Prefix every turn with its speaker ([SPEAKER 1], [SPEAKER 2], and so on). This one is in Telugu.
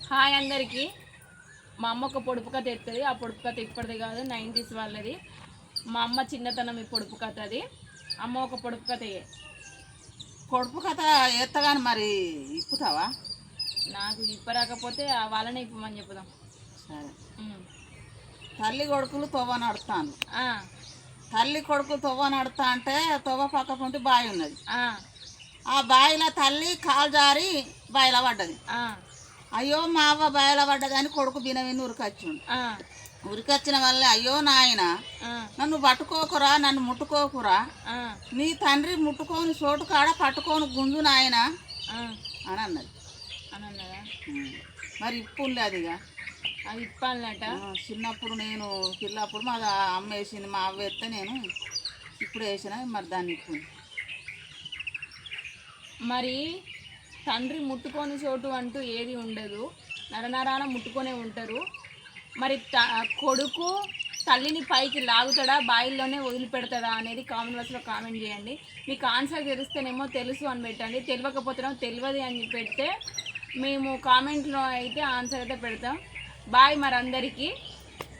[SPEAKER 1] హాయ్ అందరికీ. మా అమ్మ ఒక పొడుపు కథ ఎత్తది. ఆ పొడుపు కథ ఇప్పటిది కాదు, 90s వాళ్ళది. మా అమ్మ చిన్నతనం ఈ పొడుపు కథ. అది అమ్మ ఒక పొడుపు కథ
[SPEAKER 2] పొడుపు కథ ఎత్తగాని మరి ఇప్పుతావా?
[SPEAKER 1] నాకు ఇప్పరాకపోతే వాళ్ళనే ఇప్పమని చెప్పుదాం.
[SPEAKER 2] సరే. తల్లి కొడుకులు తొవ్వ నడుతాను. తల్లి కొడుకు తొవ్వ నడుతా అంటే తొవ్వ పక్క పొంటి బావి ఉన్నది. ఆ బావిలో తల్లి కాలు జారి బావిలో పడ్డది. అయ్యో మా అవ్వ బావిలో పడ్డది అని కొడుకు బినవిని ఉరికొచ్చిండు. ఉరికొచ్చిన వల్ల అయ్యో నాయన నన్ను పట్టుకోకురా, నన్ను ముట్టుకోకురా, నీ తండ్రి ముట్టుకోని చోటు కాడ పట్టుకోని గుంజు నాయన అని అన్నది. మరి ఇప్పుడు అదిగా
[SPEAKER 1] అది ఇప్పాలన్నట.
[SPEAKER 2] చిన్నప్పుడు నేను పిల్లప్పుడు మా అమ్మ వేసింది, మా అవ్వ వేస్తే నేను ఇప్పుడు వేసిన మరి దాన్ని ఇప్పుడు
[SPEAKER 1] మరి తండ్రి ముట్టుకొని చోటు అంటూ ఏది ఉండదు, నరనరాన ముట్టుకొనే ఉంటారు. మరి కొడుకు తల్లిని పైకి లాగుతాడా, బాయిల్లోనే వదిలిపెడతాడా అనేది కామెంట్ బాక్స్లో కామెంట్ చేయండి. మీకు ఆన్సర్ తెలిస్తేనేమో తెలుసు అని పెట్టండి, తెలియకపోతేనేమో తెలియదు అని పెడితే మేము కామెంట్లో అయితే ఆన్సర్ అయితే పెడతాం. బాయ్ మరి అందరికీ.